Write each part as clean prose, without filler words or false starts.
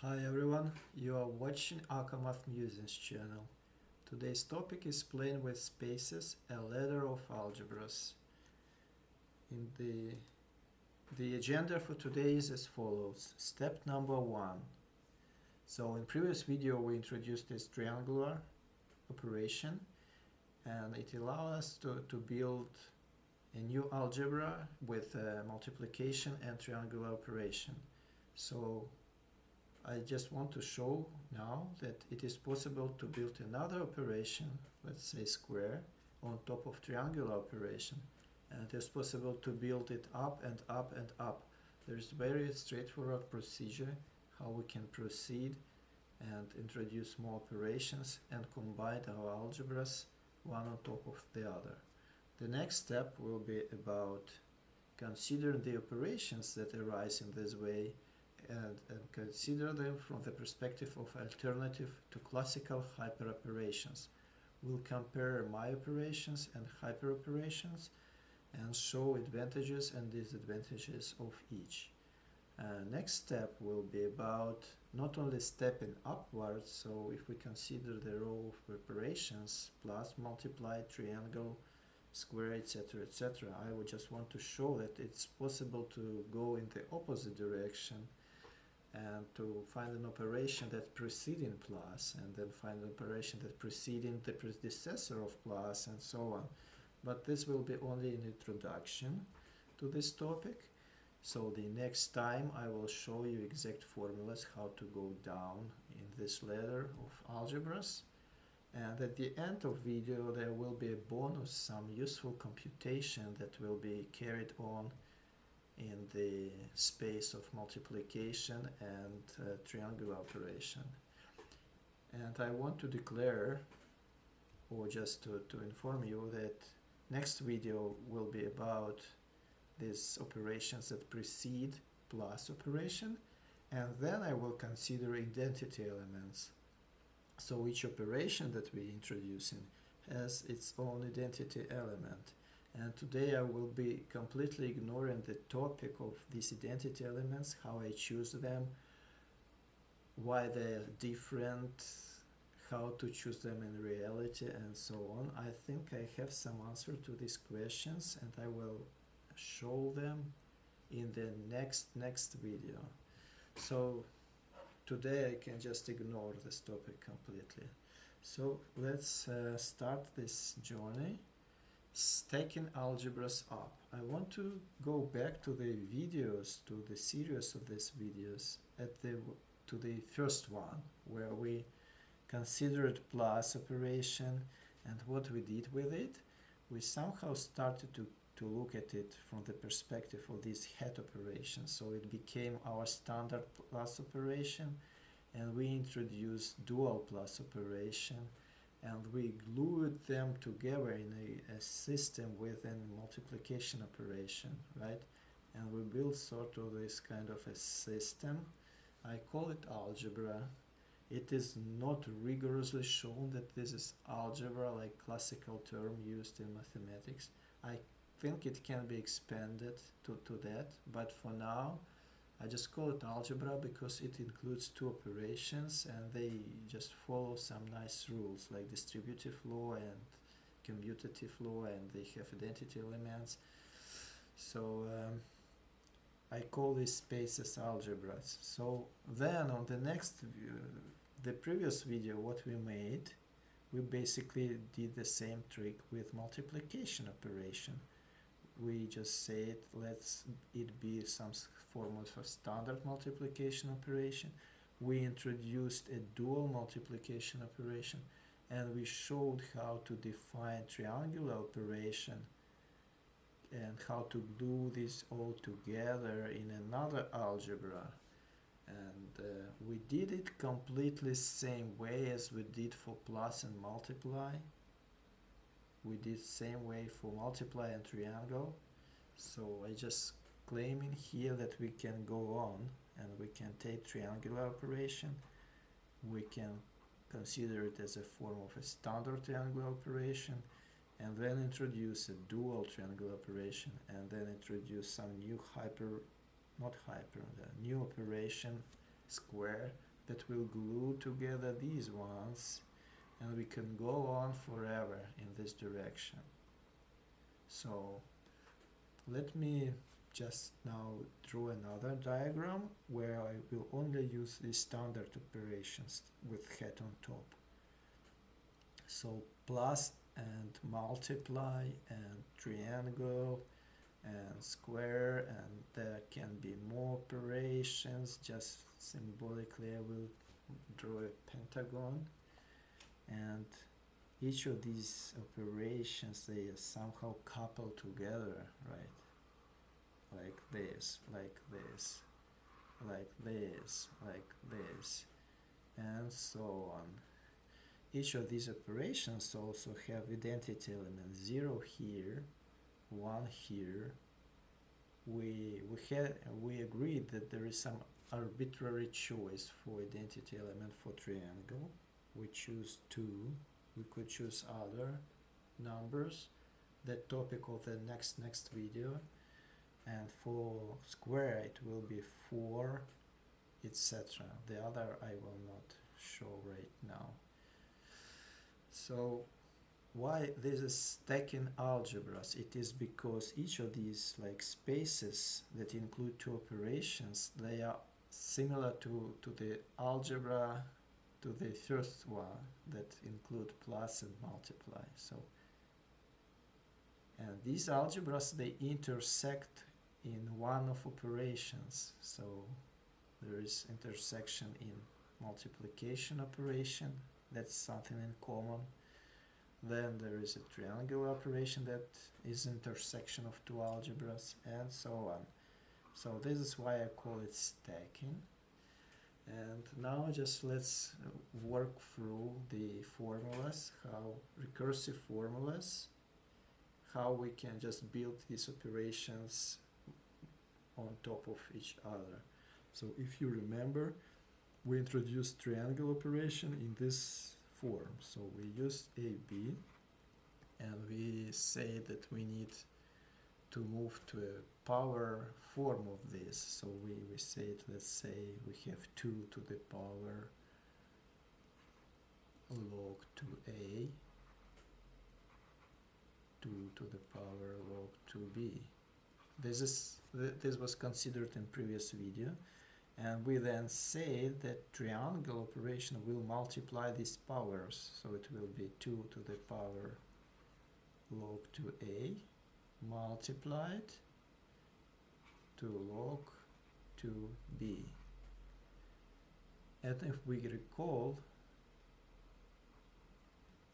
Hi everyone, you are watching Akamath Musings channel. Today's topic is playing with spaces, a ladder of algebras. In the agenda for today is as follows. Step number 1. So in previous video we introduced this triangular operation and it allowed us to build a new algebra with multiplication and triangular operation. So I just want to show now that it is possible to build another operation, let's say square, on top of triangular operation. And it is possible to build it up and up and up. There is very straightforward procedure how we can proceed and introduce more operations and combine our algebras one on top of the other. The next step will be about considering the operations that arise in this way and consider them from the perspective of alternative to classical hyperoperations. We'll compare my operations and hyperoperations and show advantages and disadvantages of each. Next step will be about not only stepping upwards, so if we consider the row of operations, plus, multiply, triangle, square, etc., etc., I would just want to show that it's possible to go in the opposite direction and to find an operation that preceding plus, and then find an operation that preceding the predecessor of plus, and so on. But this will be only an introduction to this topic. So the next time I will show you exact formulas how to go down in this ladder of algebras. And at the end of video there will be a bonus, some useful computation that will be carried on in the space of multiplication and triangular operation. And I want to declare, or just to inform you, that next video will be about these operations that precede plus operation, and then I will consider identity elements. So each operation that we introduce has its own identity element. And today I will be completely ignoring the topic of these identity elements, how I choose them, why they're different, how to choose them in reality, and so on. I think I have some answer to these questions and I will show them in the next video. So today I can just ignore this topic completely. So let's start this journey. Stacking algebras up. I want to go back to the videos, to the series of these videos, to the first one where we considered plus operation and what we did with it. We somehow started to look at it from the perspective of this head operation. So it became our standard plus operation, and we introduced dual plus operation, and we glued them together in a system within multiplication operation, right? And we built sort of this kind of a system. I call it algebra. It is not rigorously shown that this is algebra, like classical term used in mathematics. I think it can be expanded to that, but for now I just call it algebra because it includes two operations and they just follow some nice rules like distributive law and commutative law, and they have identity elements. So I call these spaces algebras. So then on the next the previous video what we made, we basically did the same trick with multiplication operation. We just said let's it be some form of a standard multiplication operation. We introduced a dual multiplication operation, and we showed how to define triangular operation and how to glue this all together in another algebra. And we did it completely same way as we did for plus and multiply. We did same way for multiply and triangle. So I just claiming here that we can go on and we can take triangular operation, we can consider it as a form of a standard triangular operation, and then introduce a dual triangular operation, and then introduce some new new operation square that will glue together these ones, and we can go on forever in this direction. So let me just now draw another diagram where I will only use the standard operations with hat on top. So plus and multiply and triangle and square, and there can be more operations. Just symbolically I will draw a pentagon, and each of these operations, they are somehow coupled together, right? Like this, like this, like this, like this, and so on. Each of these operations also have identity element 0 here, 1 here. We agreed that there is some arbitrary choice for identity element for triangle. We choose 2. We could choose other numbers. That topic of the next video. And for square it will be 4, etc. The other I will not show right now. So why this is stacking algebras? It is because each of these like spaces that include 2 operations, they are similar to the algebra, to the first one that include plus and multiply. So, and these algebras, they intersect in one of operations. So there is intersection in multiplication operation, that's something in common. Then there is a triangular operation that is intersection of 2 algebras, and so on. So this is why I call it stacking. And now just let's work through the formulas, how recursive formulas, how we can just build these operations on top of each other. So if you remember, we introduced triangle operation in this form. So we use AB, and we say that we need to move to a power form of this. So we say it, let's say we have 2 to the power log 2a, 2 to the power log 2b. This was considered in previous video, and we then say that triangle operation will multiply these powers, so it will be 2 to the power log 2a multiplied to log 2b. And if we recall,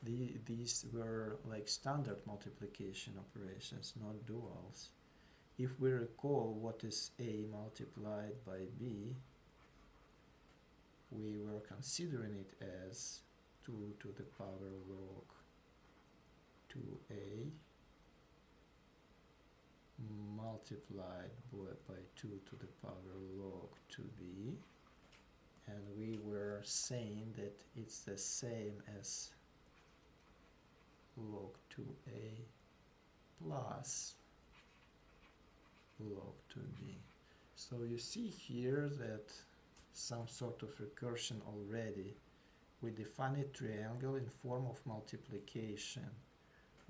these were like standard multiplication operations, not duals. If we recall what is a multiplied by b, we were considering it as 2 to the power log 2a multiplied by 2 to the power log 2b, and we were saying that it's the same as log 2a plus log 2b. So you see here that some sort of recursion already. We define a triangle in form of multiplication.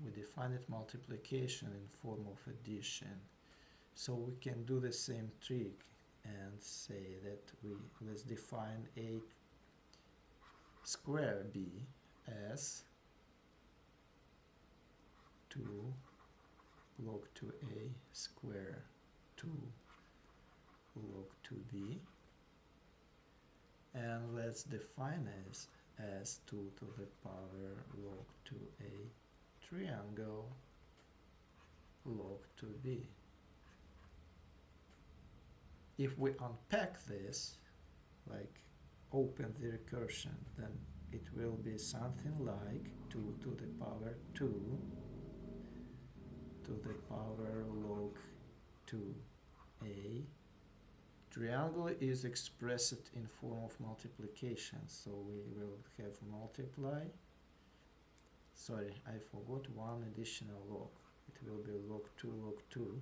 We define it multiplication in form of addition. So we can do the same trick and say that let's define a square b as 2 log 2a square 2 log 2b, and let's define it as 2 to the power log 2a triangle log 2b. If we unpack this, like open the recursion, then it will be something like 2 to the power 2 to the power log 2a. Triangle is expressed in form of multiplication, so we will have multiply. Sorry, I forgot one additional log. It will be log 2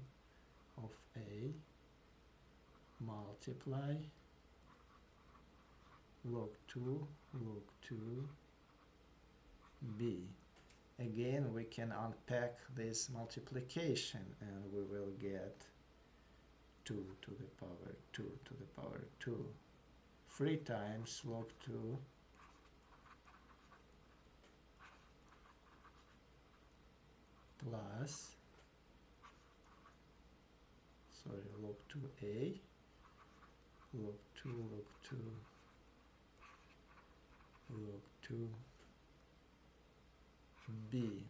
of a multiply log 2, log 2, b. Again, we can unpack this multiplication and we will get 2 to the power 2 to the power 2. 3 times log 2 plus, log 2a, log 2, log 2, log 2b.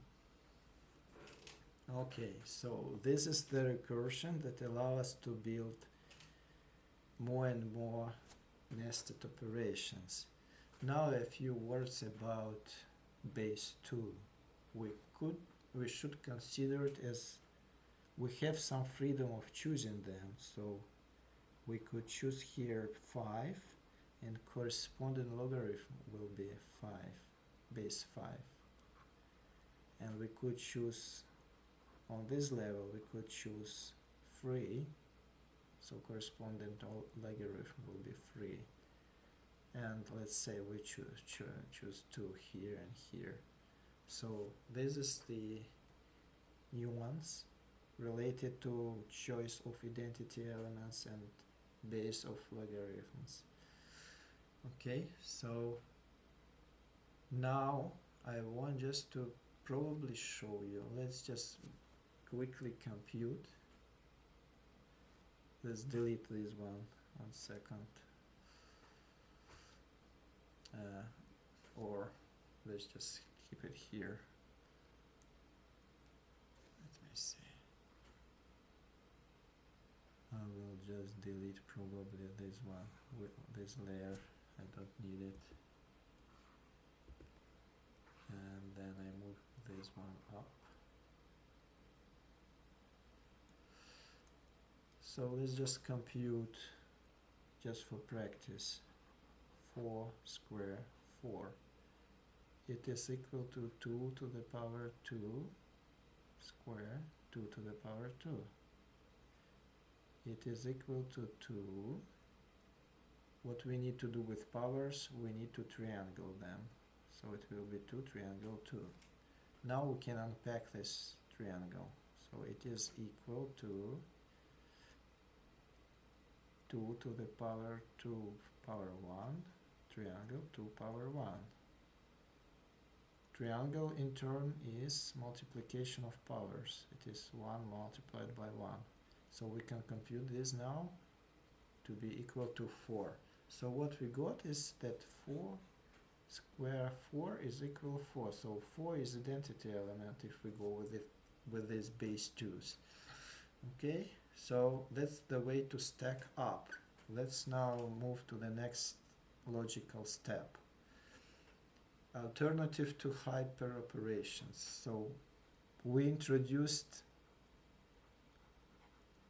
Okay, so this is the recursion that allows us to build more and more nested operations. Now a few words about base 2. We should consider it as we have some freedom of choosing them, so we could choose here 5 and corresponding logarithm will be 5, base 5. And we could choose, on this level, we could choose 3, so corresponding logarithm will be 3. And let's say we choose 2 here and here. So this is the nuance related to choice of identity elements and base of logarithms. Okay, so now I want just to probably show you. Let's just quickly compute. Let's delete this one second. Or let's just keep it here. Let me see. I will just delete probably this one with this layer. I don't need it. And then I move this one up. So let's just compute, just for practice, 4 square 4. It is equal to 2 to the power 2 square 2 to the power 2. It is equal to 2. What we need to do with powers, we need to triangle them. So it will be 2 triangle 2. Now we can unpack this triangle. So it is equal to 2 to the power 2 power 1 triangle 2 power 1. Triangle in turn is multiplication of powers. It is 1 multiplied by 1. So we can compute this now to be equal to 4. So what we got is that 4 square 4 is equal 4. So 4 is identity element if we go with these base 2's. Okay, so that's the way to stack up. Let's now move to the next logical step. Alternative to hyperoperations. So we introduced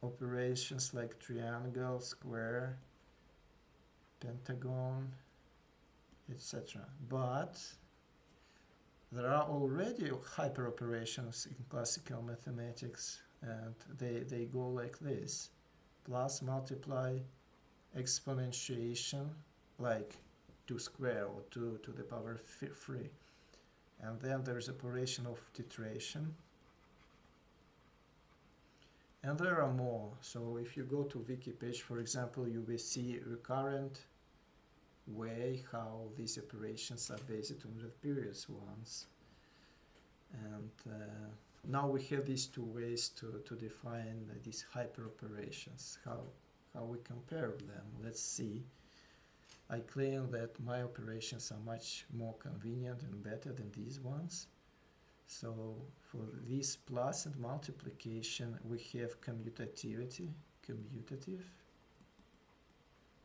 operations like triangle, square, pentagon, etc. But there are already hyperoperations in classical mathematics, and they go like this: plus, multiply, exponentiation, like 2 square or 2 to the power 3. And then there's operation of titration. And there are more. So if you go to wiki page, for example, you will see recurrent way how these operations are based on the previous ones. And now we have these two ways to define these hyperoperations, how we compare them. Let's see. I claim that my operations are much more convenient and better than these ones. So for this plus and multiplication, we have commutative,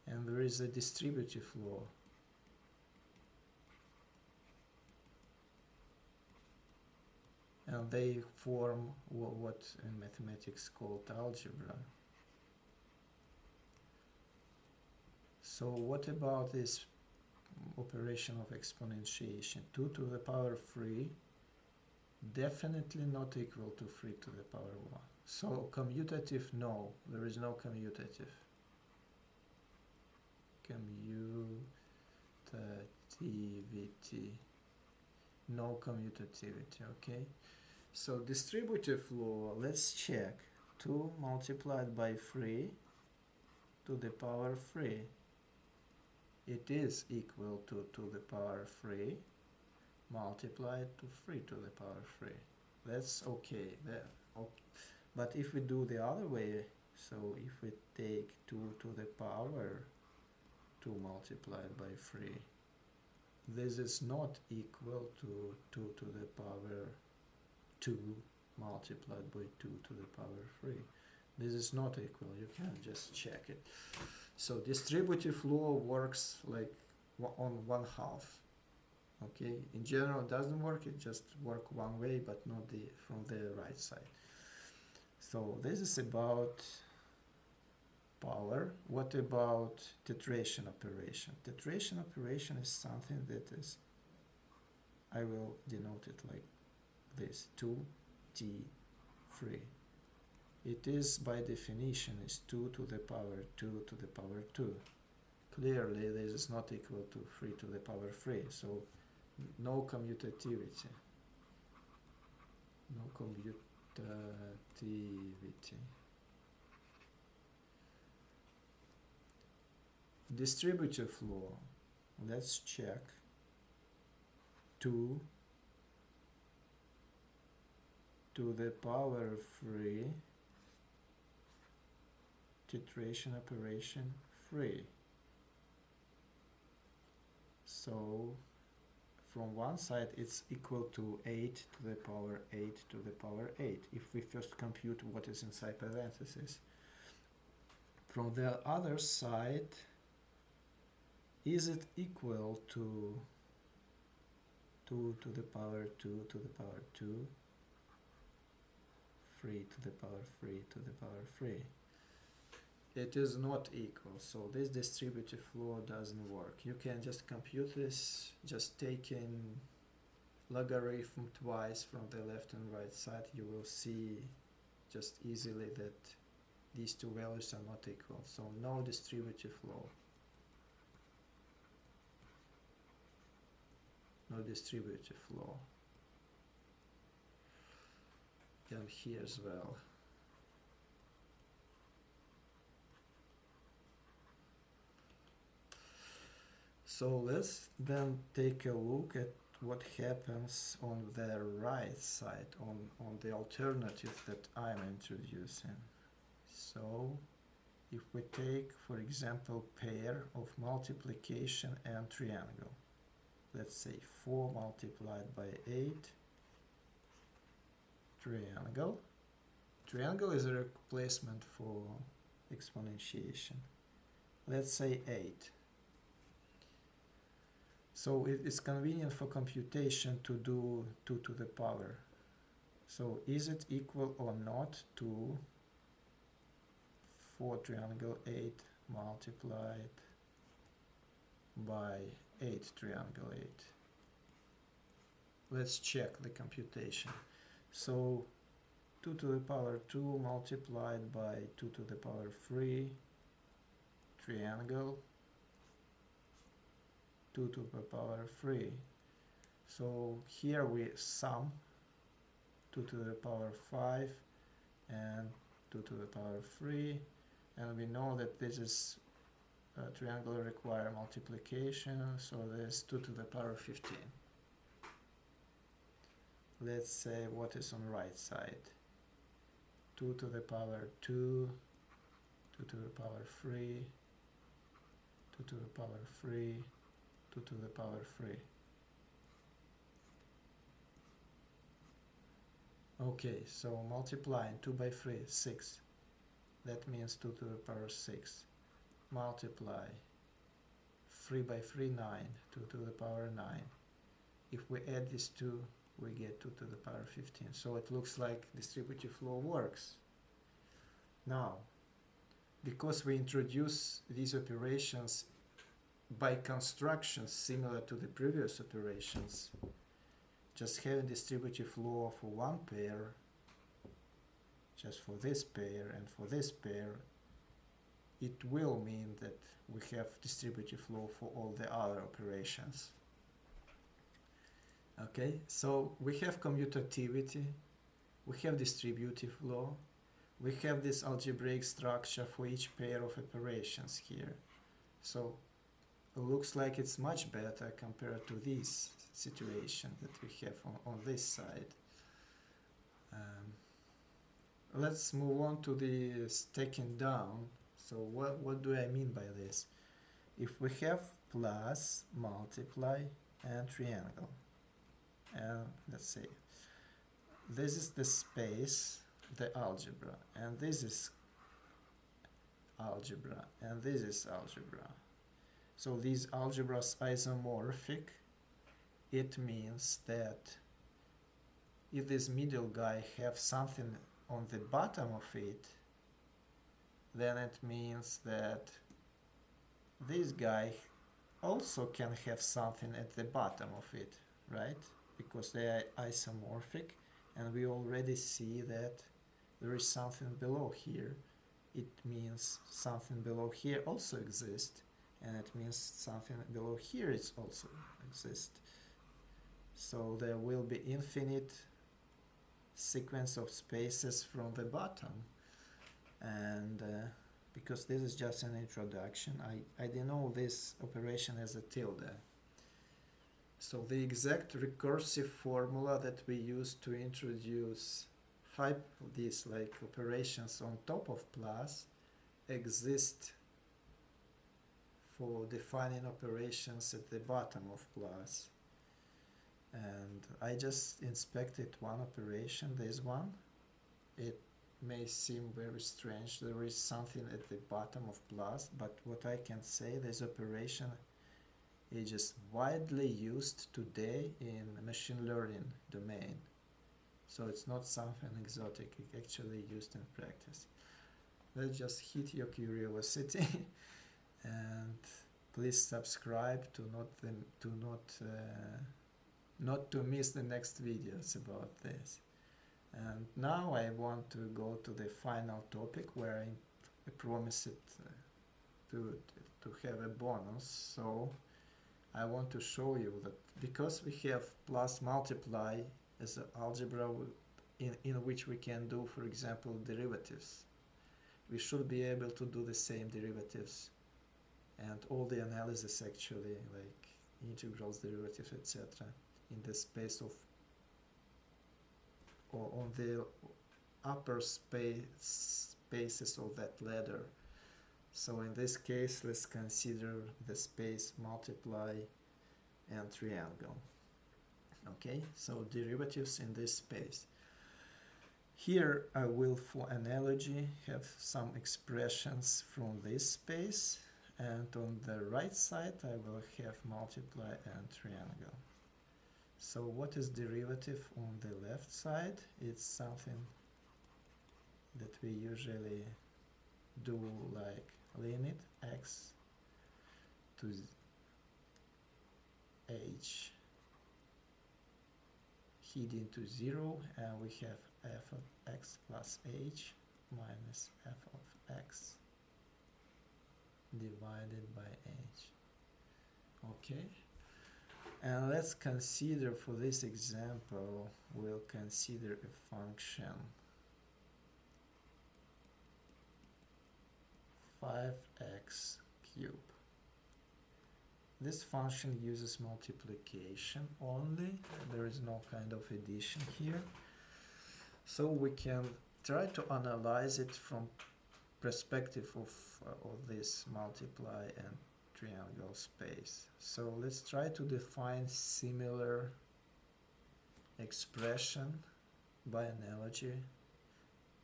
and there is a distributive law. And they form what in mathematics called algebra. So what about this operation of exponentiation? 2 to the power 3 definitely not equal to 3 to the power 1. So commutative, no, there is no commutative. no commutativity. Okay, so distributive law, let's check. 2 multiplied by 3 to the power 3, it is equal to the power 3 multiplied to 3 to the power 3. That's okay. Okay. But if we do the other way, so if we take 2 to the power 2 multiplied by 3, this is not equal to 2 to the power 2 multiplied by 2 to the power 3. This is not equal. You can just check it. So distributive law works like on 1/2. Okay, in general it doesn't work, it just works one way, but not from the right side. So this is about power. What about tetration operation? Tetration operation is something that is, I will denote it like this, 2t3. It is, by definition, is 2 to the power 2 to the power 2. Clearly this is not equal to 3 to the power 3, so no commutativity. No commutativity. Distributive law, let's check. 2 to the power 3 tetration operation 3. So from one side it's equal to 8 to the power 8 to the power 8, if we first compute what is inside parentheses. From the other side, is it equal to 2 to the power 2 to the power 2, 3 to the power 3 to the power 3? It is not equal, so this distributive law doesn't work. You can just compute this, just taking logarithm twice from the left and right side. You will see just easily that these two values are not equal, so no distributive law. No distributive law. And here as well. So let's then take a look at what happens on the right side, on the alternative that I'm introducing. So if we take, for example, pair of multiplication and triangle, let's say 4 multiplied by 8, triangle. Triangle is a replacement for exponentiation. Let's say 8. So it is convenient for computation to do 2 to the power. So is it equal or not to 4 triangle 8 multiplied by 8 triangle 8? Let's check the computation. So 2 to the power 2 multiplied by 2 to the power 3 triangle 2 to the power 3. So here we sum 2 to the power 5 and 2 to the power 3, and we know that this is a triangle require multiplication, so there's 2 to the power 15. Let's say what is on right side. 2 to the power 2, 2 to the power 3, 2 to the power 3, 2 to the power 3. Okay, so multiplying 2 by 3, 6. That means 2 to the power 6. Multiply 3 by 3, 9. 2 to the power 9. If we add these two, we get 2 to the power 15. So it looks like distributive law works. Now, because we introduce these operations by constructions similar to the previous operations, just having distributive law for one pair, just for this pair and for this pair, it will mean that we have distributive law for all the other operations. Okay, so we have commutativity, we have distributive law, we have this algebraic structure for each pair of operations here. So it looks like it's much better compared to this situation that we have on this side. Let's move on to the stacking down. So what do I mean by this? If we have plus, multiply, and triangle, and let's say this is the space, the algebra, and this is algebra, and this is algebra. So these algebras isomorphic. It means that if this middle guy have something on the bottom of it, then it means that this guy also can have something at the bottom of it, right? Because they are isomorphic, and we already see that there is something below here. It means something below here also exists, and it means something below here is also exists. So there will be infinite sequence of spaces from the bottom, and because this is just an introduction, I denote this operation as a tilde. So the exact recursive formula that we use to introduce these like operations on top of plus exist for defining operations at the bottom of plus. And I just inspected one operation, this one. It may seem very strange, there is something at the bottom of plus, but what I can say, this operation is just widely used today in machine learning domain. So it's not something exotic, it's actually used in practice. Let's just hit your curiosity and please subscribe to not to miss the next videos about this. And now I want to go to the final topic where I promised to have a bonus. So I want to show you that because we have plus multiply as an algebra in which we can do, for example, derivatives, we should be able to do the same derivatives and all the analysis actually, like integrals, derivatives, etc. in the space of, or on the upper spaces of that ladder. So in this case, let's consider the space multiply and triangle. Okay, so derivatives in this space. Here I will, for analogy, have some expressions from this space, and on the right side I will have multiply and triangle. So what is derivative on the left side? It's something that we usually do, like limit x to h heading to 0, and we have f of x plus h minus f of x divided by h. Okay, and let's consider, for this example, we'll consider a function 5x cubed. This function uses multiplication only, there is no kind of addition here. So we can try to analyze it from perspective of this multiply and triangle space. So let's try to define similar expression by analogy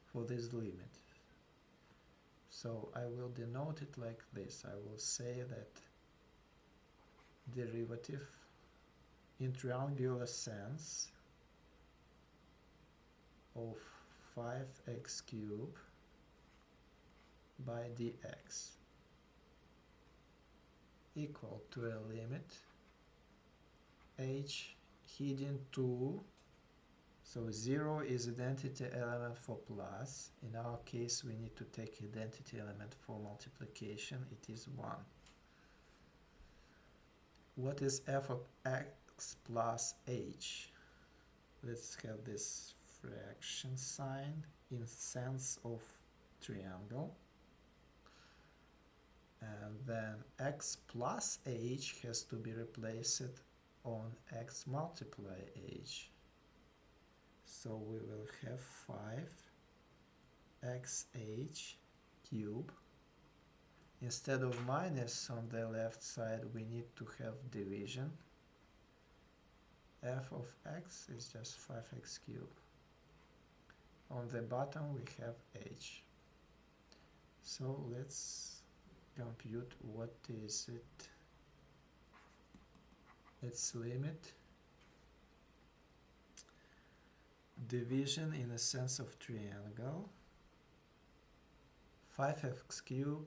for this limit. So I will denote it like this. I will say that derivative in triangular sense of 5x cubed by dx equal to a limit h heading to, so 0 is identity element for plus. In our case we need to take identity element for multiplication, it is 1. What is f of x x plus h. Let's have this fraction sign in sense of triangle. And then x plus h has to be replaced on x multiply h. So we will have 5xh cube. Instead of minus on the left side, we need to have division. F of x is just 5x cube. On the bottom we have h. So let's compute what is it. Its limit. Division in the sense of triangle. 5x cube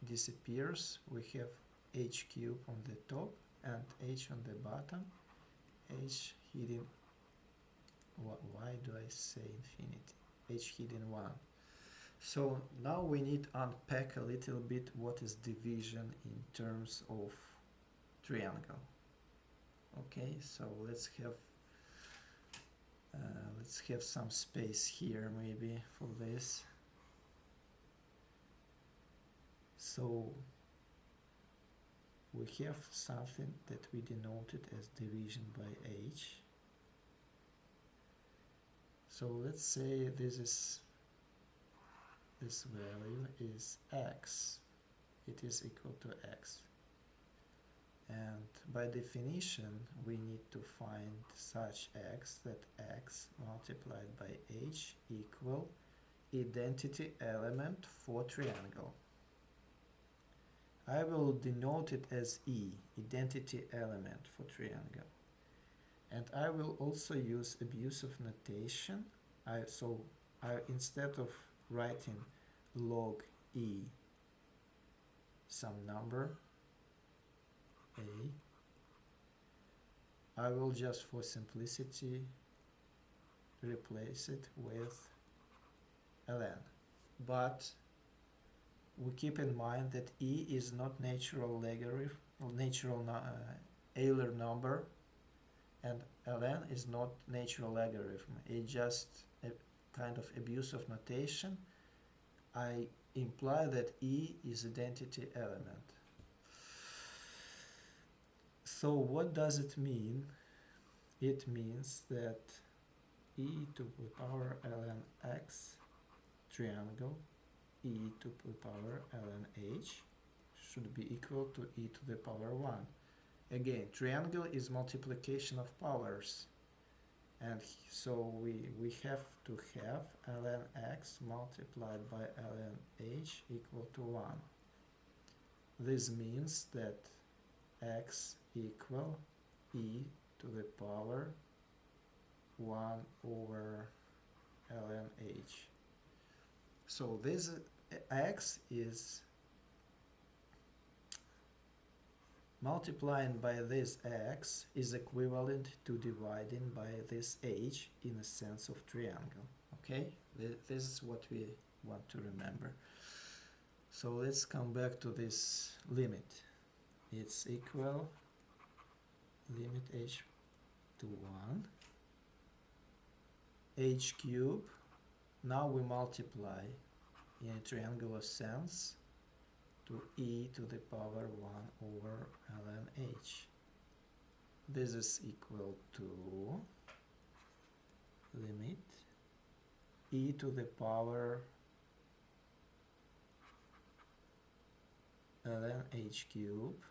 disappears. We have h cube on the top and h on the bottom. H hidden. Why do I say infinity? H hidden 1. So now we need to unpack a little bit what is division in terms of triangle. Okay, so let's have some space here maybe for this. So we have something that we denoted as division by h. So let's say this value is x. It is equal to x. And by definition, we need to find such x that x multiplied by h equal identity element for triangle. I will denote it as E, identity element for triangle. And I will also use abusive notation. Instead of writing log E, some number, A, I will just for simplicity replace it with ln. But we keep in mind that E is not natural logarithm, Euler number, and ln is not natural logarithm. It's just a kind of abusive notation. I imply that E is identity element. So what does it mean? It means that e to the power ln x triangle e to the power ln h should be equal to e to the power 1. Again, triangle is multiplication of powers. And so we have to have ln x multiplied by ln h equal to 1. This means that x equal e to the power 1 over ln h. So this x is multiplying by this x is equivalent to dividing by this h in a sense of triangle. Okay, this is what we want to remember. So let's come back to this limit. It's equal limit h to 1 h cube. Now we multiply in a triangular sense to e to the power 1 over ln h. This is equal to limit e to the power ln h cube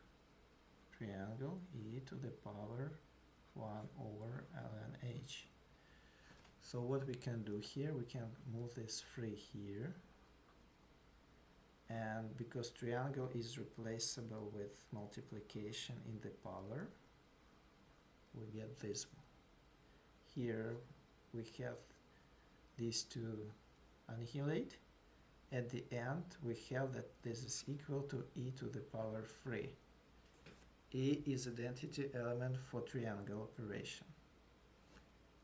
triangle e to the power 1 over ln h. So what we can do here, we can move this 3 here. And because triangle is replaceable with multiplication in the power, we get this. Here we have these two annihilate. At the end we have that this is equal to e to the power 3. E is identity element for triangle operation.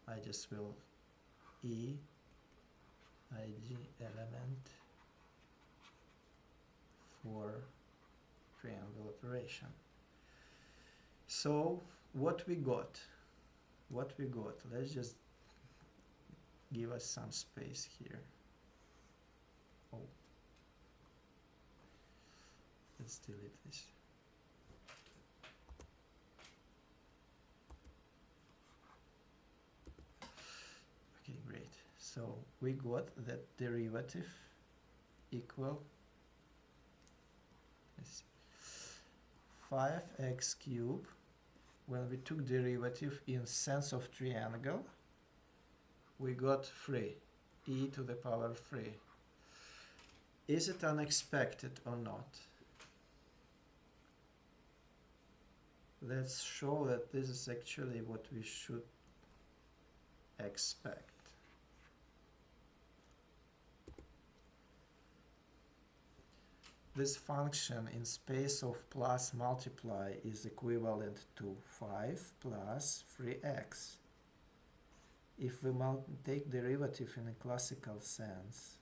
I just will E id element for triangle operation. So what we got? Let's just give us some space here. Oh, let's delete this. Okay, great. So we got that derivative equal 5x cubed. When we took derivative in sense of triangle, we got 3, e to the power 3. Is it unexpected or not? Let's show that this is actually what we should expect. This function in space of plus multiply is equivalent to 5 plus 3x. If we take derivative in a classical sense,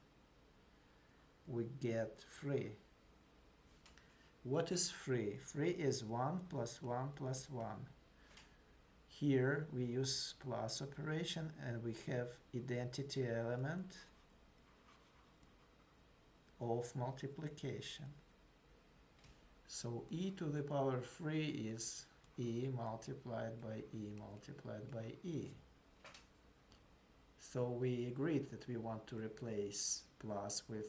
we get 3. What is 3? 3 is 1 plus 1 plus 1. Here we use plus operation and we have identity element of multiplication. So e to the power 3 is e multiplied by e multiplied by e. So we agreed that we want to replace plus with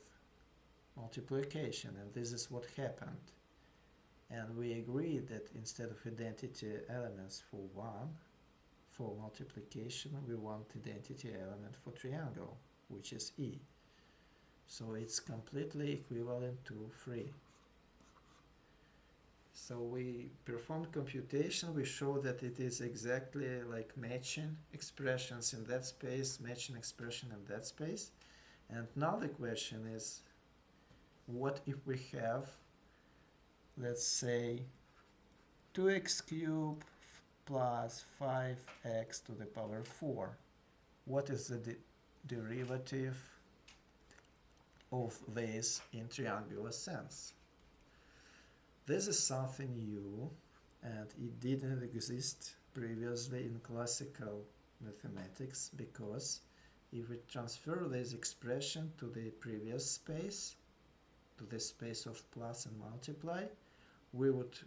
multiplication, and this is what happened. And we agreed that instead of identity elements for 1, for multiplication, we want identity element for triangle, which is e. So it's completely equivalent to 3. So we performed computation. We show that it is exactly like matching expressions in that space, matching expression in that space. And now the question is, what if we have, let's say, 2x cubed plus 5x to the power 4? What is the derivative of this in triangular sense? This is something new, and it didn't exist previously in classical mathematics, because if we transfer this expression to the previous space, to the space of plus and multiply, we would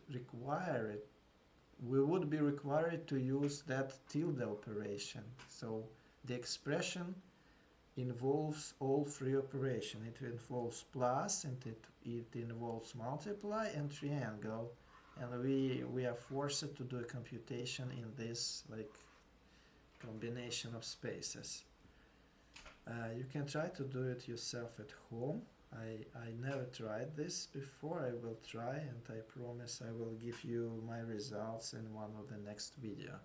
be required to use that tilde operation. So the expression involves all 3 operations. It involves plus, and it involves multiply and triangle, and we are forced to do a computation in this like combination of spaces. You can try to do it yourself at home. I never tried this before. I will try, and I promise I will give you my results in one of the next video.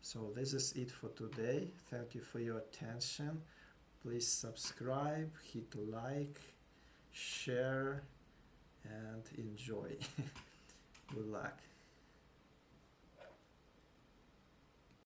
So this is it for today. Thank you for your attention. Please subscribe, hit like, share, and enjoy. Good luck.